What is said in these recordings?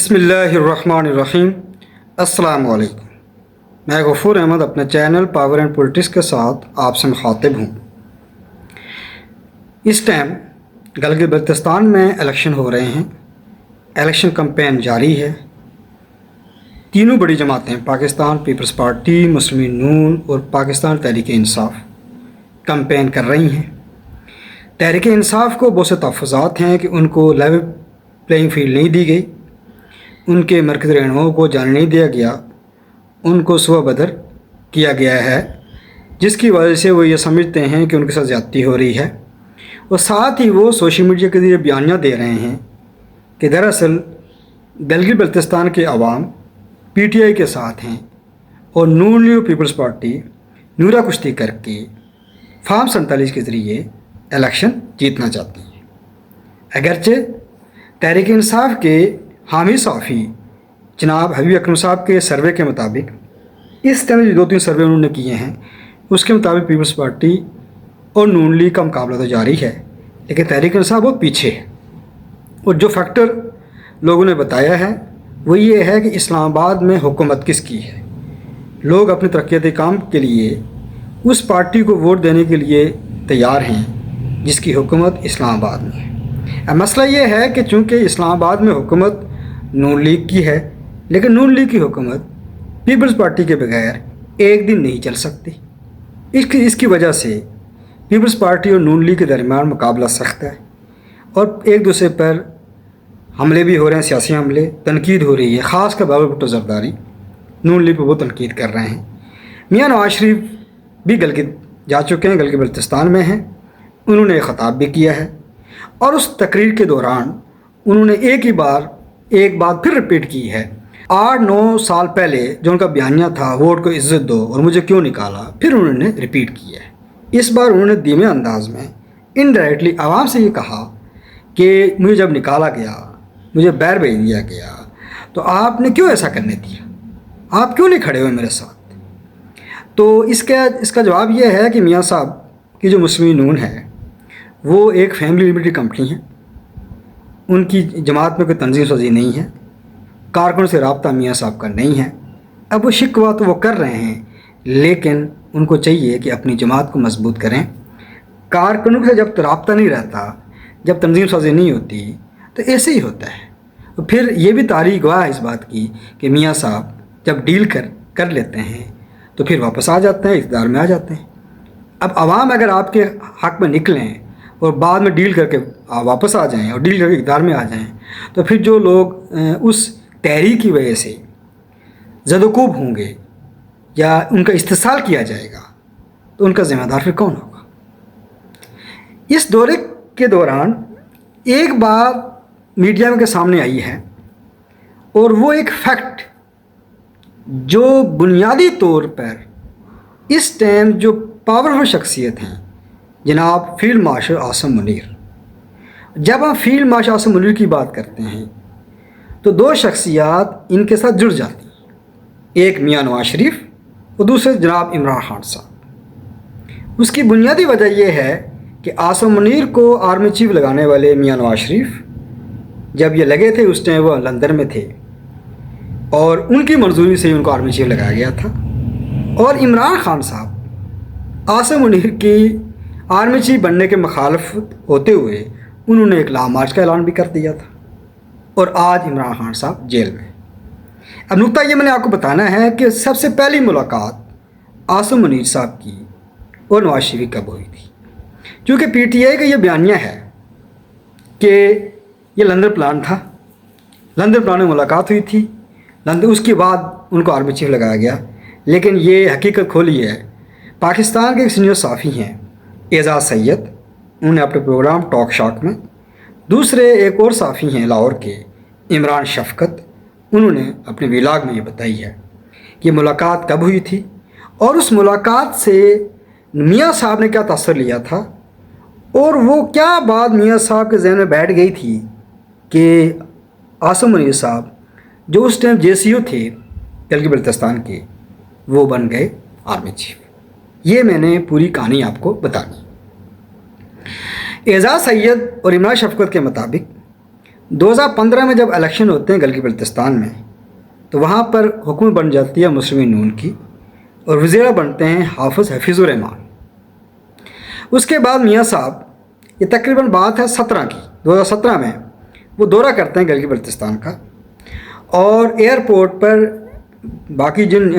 بسم اللہ الرحمن الرحیم۔ السلام علیکم۔ میں غفور احمد اپنے چینل پاور اینڈ پولیٹکس کے ساتھ آپ سے مخاطب ہوں۔ اس ٹائم گلگت بلتستان میں الیکشن ہو رہے ہیں، الیکشن کمپین جاری ہے۔ تینوں بڑی جماعتیں پاکستان پیپلز پارٹی، مسلم نون اور پاکستان تحریک انصاف کمپین کر رہی ہیں۔ تحریک انصاف کو بہت سے تحفظات ہیں کہ ان کو لیول پلینگ فیلڈ نہیں دی گئی، ان کے مرکزی رہنماؤں کو جانے نہیں دیا گیا، ان کو سوا بدر کیا گیا ہے، جس کی وجہ سے وہ یہ سمجھتے ہیں کہ ان کے ساتھ زیادتی ہو رہی ہے، اور ساتھ ہی وہ سوشل میڈیا کے ذریعے بیانیہ دے رہے ہیں کہ دراصل گلگت بلتستان کے عوام پی ٹی آئی کے ساتھ ہیں اور نون لیگ پیپلز پارٹی نورہ کشتی کر کے فارم 47 کے ذریعے الیکشن جیتنا چاہتی ہیں۔ اگرچہ تحریک انصاف کے حامی صحافی جناب حبیب اکرم صاحب کے سروے کے مطابق، اس طرح جو 2-3 سروے انہوں نے کیے ہیں اس کے مطابق پیپلز پارٹی اور نون لیگ کا مقابلہ تو جاری ہے، لیکن تحریک انصاف بہت پیچھے ہے۔ اور جو فیکٹر لوگوں نے بتایا ہے وہ یہ ہے کہ اسلام آباد میں حکومت کس کی ہے۔ لوگ اپنے ترقیاتی کام کے لیے اس پارٹی کو ووٹ دینے کے لیے تیار ہیں جس کی حکومت اسلام آباد میں ہے۔ اب مسئلہ یہ ہے کہ چونکہ اسلام آباد میں حکومت نون لیگ کی ہے، لیکن نون لیگ کی حکومت پیپلز پارٹی کے بغیر ایک دن نہیں چل سکتی۔ اس کی وجہ سے پیپلز پارٹی اور نون لیگ کے درمیان مقابلہ سخت ہے، اور ایک دوسرے پر حملے بھی ہو رہے ہیں، سیاسی حملے، تنقید ہو رہی ہے۔ خاص کر بابر بھٹو زرداری نون لیگ پہ وہ تنقید کر رہے ہیں۔ میاں نواز شریف بھی گلگت جا چکے ہیں، گلگت بلتستان میں ہیں، انہوں نے ایک خطاب بھی کیا ہے، اور اس تقریر کے دوران انہوں نے ایک بات پھر رپیٹ کی ہے۔ 8-9 سال پہلے جو ان کا بیانیہ تھا ووٹ کو عزت دو اور مجھے کیوں نکالا، پھر انہوں نے رپیٹ کیا ہے۔ اس بار انہوں نے دھیمے انداز میں انڈائریکٹلی عوام سے یہ کہا کہ مجھے جب نکالا گیا، مجھے باہر بھیج دیا گیا، تو آپ نے کیوں ایسا کرنے دیا، آپ کیوں نہیں کھڑے ہوئے میرے ساتھ۔ تو اس کا جواب یہ ہے کہ میاں صاحب کی جو مسلم نون ہے وہ ایک فیملی لمیٹڈ کمپنی ہے، ان کی جماعت میں کوئی تنظیم سازی نہیں ہے، کارکنوں سے رابطہ میاں صاحب کا نہیں ہے۔ اب وہ شکوہ تو وہ کر رہے ہیں، لیکن ان کو چاہیے کہ اپنی جماعت کو مضبوط کریں۔ کارکنوں سے جب رابطہ نہیں رہتا، جب تنظیم سازی نہیں ہوتی، تو ایسے ہی ہوتا ہے۔ پھر یہ بھی تاریخ گواہ ہے اس بات کی کہ میاں صاحب جب ڈیل کر لیتے ہیں تو پھر واپس آ جاتے ہیں، اقتدار میں آ جاتے ہیں۔ اب عوام اگر آپ کے حق میں نکلیں اور بعد میں ڈیل کر کے واپس آ جائیں اور ڈیل کر کے اقتدار میں آ جائیں، تو پھر جو لوگ اس تحریک کی وجہ سے زدوکوب ہوں گے یا ان کا استحصال کیا جائے گا، تو ان کا ذمہ دار پھر کون ہوگا۔ اس دورے کے دوران ایک بات میڈیا کے سامنے آئی ہے، اور وہ ایک فیکٹ جو بنیادی طور پر اس ٹائم جو پاورفل شخصیت ہیں جناب فیلڈ مارشل عاصم منیر، جب ہم فیلڈ مارشل عاصم منیر کی بات کرتے ہیں تو 2 شخصیات ان کے ساتھ جڑ جاتی ہیں، ایک میاں نواز شریف اور دوسرے جناب عمران خان صاحب۔ اس کی بنیادی وجہ یہ ہے کہ عاصم منیر کو آرمی چیف لگانے والے میاں نواز شریف جب یہ لگے تھے اس ٹائم وہ لندن میں تھے، اور ان کی منظوری سے ان کو آرمی چیف لگایا گیا تھا، اور عمران خان صاحب عاصم منیر کی آرمی چیف بننے کے مخالف ہوتے ہوئے انہوں نے ایک لانگ مارچ کا اعلان بھی کر دیا تھا، اور آج عمران خان صاحب جیل میں۔ اب نقطہ یہ میں نے آپ کو بتانا ہے کہ سب سے پہلی ملاقات عاصم منیر صاحب کی اور نواز شریف کب ہوئی تھی، چونکہ پی ٹی آئی کا یہ بیانیہ ہے کہ یہ لندن پلان تھا، لندن پلان میں ملاقات ہوئی تھی، اس کے بعد ان کو آرمی چیف لگایا گیا۔ لیکن یہ حقیقت کھولی ہے، پاکستان کے ایک سینئر صحافی ہیں اعزاز سید، انہوں نے اپنے پروگرام ٹاک شاک میں، دوسرے ایک اور صحافی ہیں لاہور کے عمران شفقت، انہوں نے اپنے ویلاگ میں یہ بتائی ہے کہ ملاقات کب ہوئی تھی، اور اس ملاقات سے میاں صاحب نے کیا تاثر لیا تھا، اور وہ کیا بات میاں صاحب کے ذہن میں بیٹھ گئی تھی کہ عاصم منیر صاحب جو اس ٹائم جے سی او تھے گلگت بلتستان کے، وہ بن گئے آرمی چیف۔ یہ میں نے پوری کہانی آپ کو بتانی۔ اعزاز سید اور عمران شفقت کے مطابق 2015 میں جب الیکشن ہوتے ہیں گلگت بلتستان میں تو وہاں پر حکومت بن جاتی ہے مسلم نون کی اور وزیر بنتے ہیں حافظ حفیظ الرحمان۔ اس کے بعد میاں صاحب، یہ تقریباً بات ہے 2017 میں وہ دورہ کرتے ہیں گلگت بلتستان کا، اور ایئرپورٹ پر باقی جن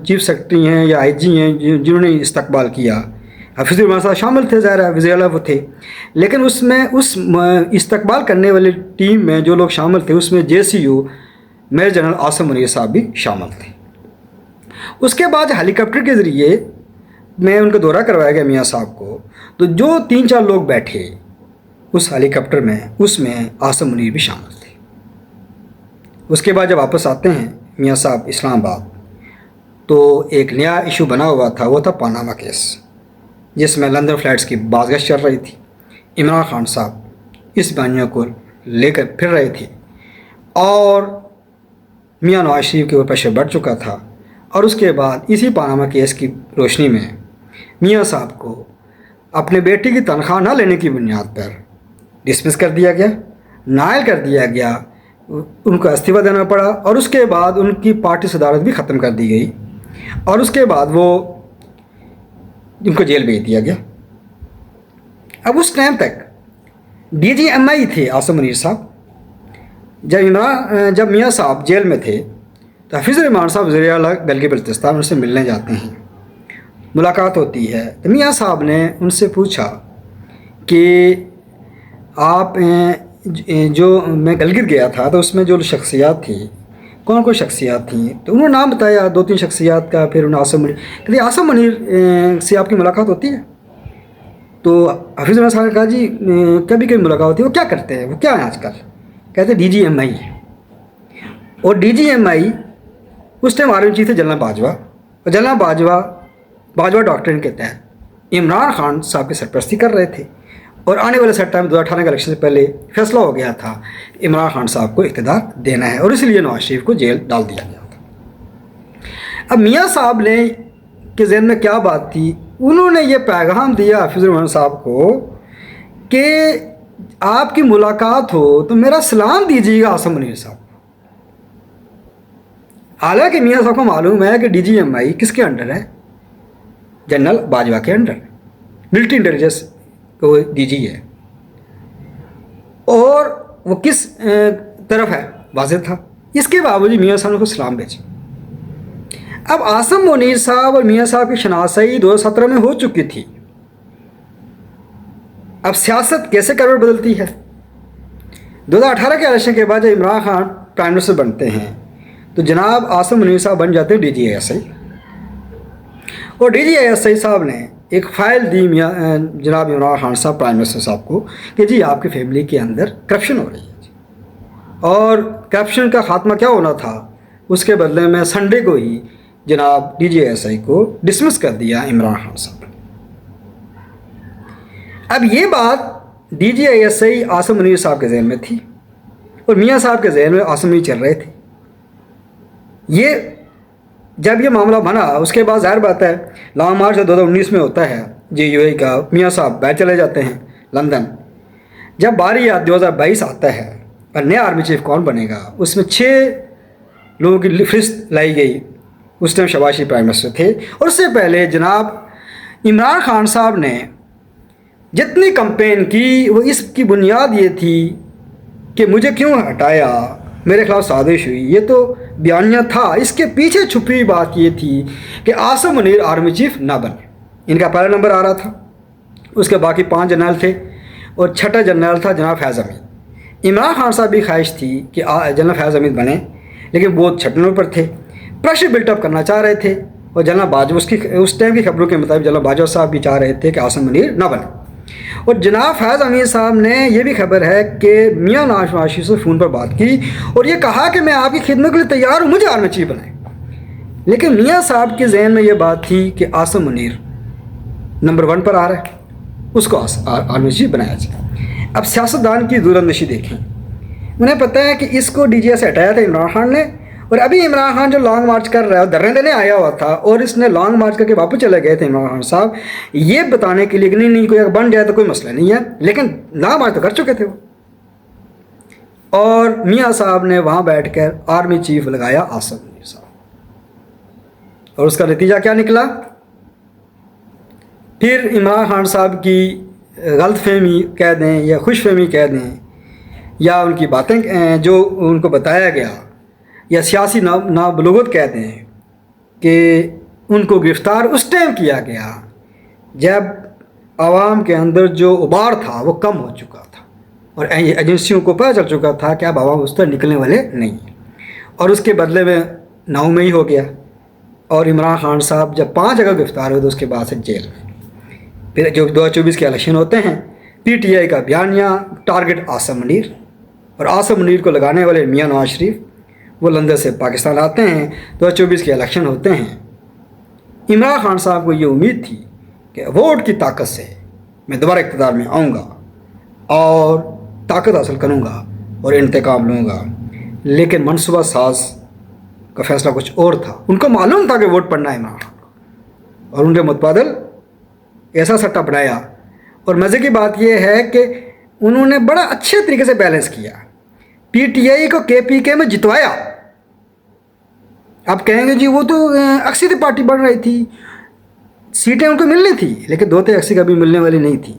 چیف سیکرٹری ہیں یا آئی جی ہیں جنہوں نے استقبال کیا، حفیظ الرحمان صاحب شامل تھے، ظاہر ہے وزیر اعلیٰ وہ تھے، لیکن اس میں اس استقبال کرنے والی ٹیم میں جو لوگ شامل تھے اس میں JCO major general Asim Munir صاحب بھی شامل تھے۔ اس کے بعد ہیلی کاپٹر کے ذریعے میں ان کا دورہ کروایا گیا میاں صاحب کو، تو جو 3-4 لوگ بیٹھے اس ہیلی کاپٹر میں اس میں عاصم منیر بھی شامل تھے۔ اس کے بعد جب واپس آتے ہیں میاں صاحب اسلام آباد تو ایک نیا ایشو بنا ہوا تھا، وہ تھا پاناما کیس، جس میں لندن فلائٹس کی بازگشت چل رہی تھی۔ عمران خان صاحب اس بیانیہ کو لے کر پھر رہے تھے اور میاں نواز شریف کے اوپر پریشر بڑھ چکا تھا، اور اس کے بعد اسی پاناما کیس کی روشنی میں میاں صاحب کو اپنے بیٹے کی تنخواہ نہ لینے کی بنیاد پر ڈسمس کر دیا گیا، نائل کر دیا گیا، ان کو استعفیٰ دینا پڑا، اور اس کے بعد ان کی پارٹی صدارت بھی ختم کر دی گئی، اور اس کے بعد وہ ان کو جیل بھیج دیا گیا۔ اب اس ٹائم تک DGMI تھے عاصم منیر صاحب۔ جب میاں صاحب جیل میں تھے تو حفیظ الرحمان صاحب وزیر اعلیٰ گلگت بلتستان ان سے ملنے جاتے ہیں، ملاقات ہوتی ہے، تو میاں صاحب نے ان سے پوچھا کہ آپ جو میں گلگت گیا تھا تو اس میں جو شخصیات تھیں کون کون شخصیات تھیں، تو انہوں نے نام بتایا 2-3 شخصیات کا، پھر انہوں نے عاصم منیر کہ عاصم منیر سے آپ کی ملاقات ہوتی ہے؟ تو حفیظ الرحمان صاحب نے کہا جی کبھی کبھی ملاقات ہوتی ہے۔ وہ کیا کرتے ہیں، وہ کیا ہیں آج کل؟ کہتے DGMI ہے، اور DGMI اس ٹائم آرمی چیف تھے جنرل باجوہ، اور جنرل باجوہ ڈاکٹرین کے تحت عمران خان صاحب کی سرپرستی کر رہے تھے، اور آنے والے سیٹ ٹائم 2018 کے الیکشن سے پہلے فیصلہ ہو گیا تھا کہ عمران خان صاحب کو اقتدار دینا ہے، اور اس لیے نواز شریف کو جیل ڈال دیا گیا تھا۔ اب میاں صاحب نے کے ذہن میں کیا بات تھی، انہوں نے یہ پیغام دیا حفیظ الرحمان صاحب کو کہ آپ کی ملاقات ہو تو میرا سلام دیجیے گا عاصم منیر صاحب۔ حالانکہ میاں صاحب کو معلوم ہے کہ DGMI کس کے انڈر ہے، جنرل باجوہ کے انڈر، ملٹری انٹیلیجنس وہ DG ہے، اور وہ کس طرف ہے واضح تھا، اس کے باوجود میاں صاحب نے کو سلام بھیجا۔ اب عاصم منیر صاحب اور میاں صاحب کی شناسائی 2017 میں ہو چکی تھی، اب سیاست کیسے کروٹ بدلتی ہے۔ 2018 کے الیکشن کے بعد جب عمران خان پرائم منسٹر بنتے ہیں تو جناب عاصم منیر صاحب بن جاتے ہیں DGISI، اور DGISI صاحب نے ایک فائل دی جناب عمران خان صاحب پرائم منسٹر صاحب کو کہ جی آپ کی فیملی کے اندر کرپشن ہو رہی ہے، اور کرپشن کا خاتمہ کیا ہونا تھا، اس کے بدلے میں سنڈے کو ہی جناب DGISI کو ڈسمس کر دیا عمران خان صاحب۔ اب یہ بات DGISI عاصم منیر صاحب کے ذہن میں تھی، اور میاں صاحب کے ذہن میں عاصم منیر چل رہے تھے۔ یہ جب یہ معاملہ بنا اس کے بعد ظاہر بات ہے لانگ مارچ 2019 میں ہوتا ہے GUI کا، میاں صاحب باہر چلے جاتے ہیں لندن۔ جب باری 2022 آتا ہے اور نیا آرمی چیف کون بنے گا، اس میں 6 لوگوں کی فہرست لائی گئی۔ اس ٹائم شہباز شریف پرائم منسٹر تھے، اور اس سے پہلے جناب عمران خان صاحب نے جتنی کمپین کی وہ اس کی بنیاد یہ تھی کہ مجھے کیوں ہٹایا، میرے خلاف سازش ہوئی، یہ تو بیانیہ تھا، اس کے پیچھے چھپی ہوئی بات یہ تھی کہ عاصم منیر آرمی چیف نہ بنے۔ ان کا پہلا نمبر آ رہا تھا، اس کے باقی 5 جنرل تھے، اور چھٹا جنرل تھا جناب فیض حمید۔ عمران خان صاحب بھی خواہش تھی کہ جنرل فیض حمید بنے، لیکن وہ چھٹے نمبر پر تھے، پریشر بلٹ اپ کرنا چاہ رہے تھے، اور جنرل باجوہ اس ٹائم کی خبروں کے مطابق جنرل باجوہ صاحب بھی چاہ رہے تھے کہ عاصم منیر نہ بنے، اور جناب فیض حمید صاحب نے یہ بھی خبر ہے کہ میاں نواز شریف سے فون پر بات کی اور یہ کہا کہ میں آپ کی خدمت کے لیے تیار ہوں، مجھے آرمی چیف بنائیں۔ لیکن میاں صاحب کے ذہن میں یہ بات تھی کہ عاصم منیر نمبر 1 پر آ رہا ہے، اس کو آرمی چیف بنایا جائے۔ اب سیاستدان کی دور اندیشی دیکھیں، انہیں پتہ ہے کہ اس کو DGI سے ہٹایا تھا عمران خان نے، اور ابھی عمران خان جو لانگ مارچ کر رہا ہے دھرنے دینے آیا ہوا تھا، اور اس نے لانگ مارچ کر کے واپس چلے گئے تھے عمران خان صاحب یہ بتانے کے لیے کہ نہیں کوئی اگر بن جائے تو کوئی مسئلہ نہیں ہے، لیکن لانگ مارچ تو کر چکے تھے وہ۔ اور میاں صاحب نے وہاں بیٹھ کر آرمی چیف لگایا آصم منیر صاحب، اور اس کا نتیجہ کیا نکلا؟ پھر عمران خان صاحب کی غلط فہمی کہہ دیں یا خوش فہمی کہہ دیں یا ان کی باتیں جو ان کو بتایا گیا یا سیاسی نابلوغت کہہ دیں کہ ان کو گرفتار اس ٹائم کیا گیا جب عوام کے اندر جو ابھار تھا وہ کم ہو چکا تھا اور ایجنسیوں کو پتہ چل چکا تھا کہ اب عوام اس طرح نکلنے والے نہیں ہیں، اور اس کے بدلے میں 9 مئی ہو گیا اور عمران خان صاحب جب 5 اگست گرفتار ہوئے تو اس کے بعد سے جیل میں۔ پھر جو 2024 کے الیکشن ہوتے ہیں، پی ٹی آئی کا بیانیہ ٹارگٹ آصم منیر، اور آصم منیر کو لگانے والے میاں نواز شریف وہ لندن سے پاکستان آتے ہیں، 2024 کے الیکشن ہوتے ہیں۔ عمران خان صاحب کو یہ امید تھی کہ ووٹ کی طاقت سے میں دوبارہ اقتدار میں آؤں گا اور طاقت حاصل کروں گا اور انتقام لوں گا، لیکن منصوبہ ساز کا فیصلہ کچھ اور تھا۔ ان کو معلوم تھا کہ ووٹ پڑنا ہے عمران خان کو، اور ان کے متبادل ایسا سٹہ بنایا۔ اور مزے کی بات یہ ہے کہ انہوں نے بڑا اچھے طریقے سے بیلنس کیا، پی ٹی آئی کو کے پی کے میں جتوایا۔ آپ کہیں گے جی وہ تو اکثریتی پارٹی بن رہی تھی، سیٹیں ان کو ملنی تھی، لیکن 2 اکثر کبھی ملنے والی نہیں تھی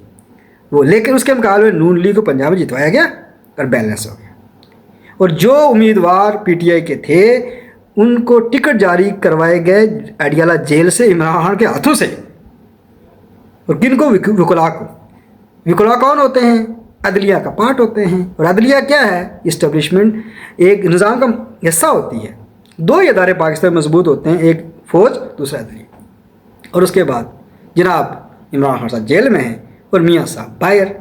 وہ، لیکن اس کے مقابلے میں نون لیگ کو پنجاب میں جتوایا گیا اور بیلنس ہو گیا۔ اور جو امیدوار پی ٹی آئی کے تھے ان کو ٹکٹ جاری کروائے گئے اڈیالہ جیل سے عمران خان کے ہاتھوں سے، اور کن کو؟ وکلا کو۔ وکلا کون ہوتے ہیں؟ عدلیہ کا پارٹ ہوتے ہیں، اور عدلیہ کیا ہے؟ اسٹیبلشمنٹ، ایک نظام کا حصہ ہوتی ہے۔ 2 ہی ادارے پاکستان میں مضبوط ہوتے ہیں، ایک فوج، دوسرا عدلیہ۔ اور اس کے بعد جناب عمران خان صاحب جیل میں ہیں اور میاں صاحب باہر،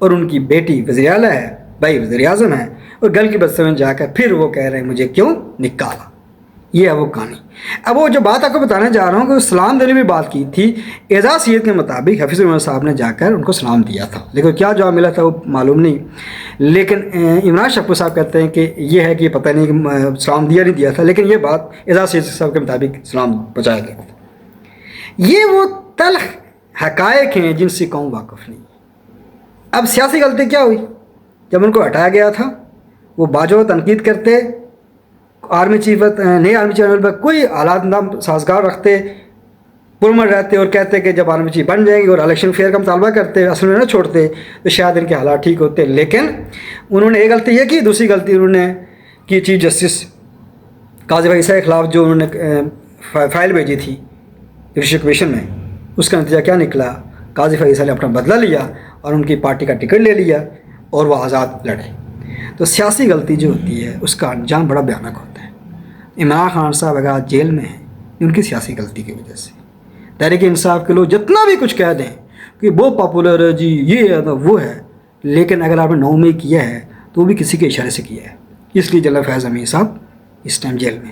اور ان کی بیٹی وزیر اعلیٰ ہے، بھائی وزیر اعظم ہے، اور گل کی بد میں جا کر پھر وہ کہہ رہے ہیں مجھے کیوں نکالا۔ یہ ہے وہ کہانی۔ اب وہ جو بات آپ کو بتانے جا رہا ہوں کہ سلام دینے میں بات کی تھی، اعزاز سید کے مطابق حفیظ الرحمان صاحب نے جا کر ان کو سلام دیا تھا، لیکن کیا جواب ملا تھا وہ معلوم نہیں۔ لیکن عمران شکور صاحب کہتے ہیں کہ یہ ہے کہ پتہ نہیں کہ سلام دیا نہیں دیا تھا، لیکن یہ بات اعزاز سید صاحب کے مطابق سلام پہنچایا گیا تھا۔ یہ وہ تلخ حقائق ہیں جن سے قوم واقف نہیں۔ اب سیاسی غلطی کیا ہوئی؟ جب ان کو ہٹایا گیا تھا وہ باجو تنقید کرتے، آرمی چیف نئے آرمی چیف پر کوئی حالات نہ سازگار رکھتے، پرمن رہتے اور کہتے کہ جب آرمی چیف بن جائیں گے اور الیکشن فیئر کا مطالبہ کرتے، اصل میں نہ چھوڑتے تو شاید ان کے حالات ٹھیک ہوتے۔ لیکن انہوں نے ایک غلطی یہ کی، دوسری غلطی انہوں نے کی چیف جسٹس قاضی فیصل کے خلاف جو انہوں نے فائل بھیجی تھی جوڈیشل کمیشن میں، اس کا نتیجہ کیا نکلا؟ قاضی فیصل نے اپنا بدلہ لیا اور ان کی پارٹی کا ٹکٹ لے لیا اور وہ آزاد لڑے۔ تو سیاسی غلطی جو ہوتی ہے اس کا انجام بڑا بھیانک ہوتا ہے۔ عمران خان صاحب اگر جیل میں ہیں ان کی سیاسی غلطی کی وجہ سے، تحریک انصاف کے لوگ جتنا بھی کچھ کہہ دیں کہ وہ پاپولر ہے جی، یہ ہے وہ ہے، لیکن اگر آپ نے 9 مئی کیا ہے تو وہ بھی کسی کے اشارے سے کیا ہے۔ اس لیے جنرل فیاض امین صاحب اس ٹائم جیل میں۔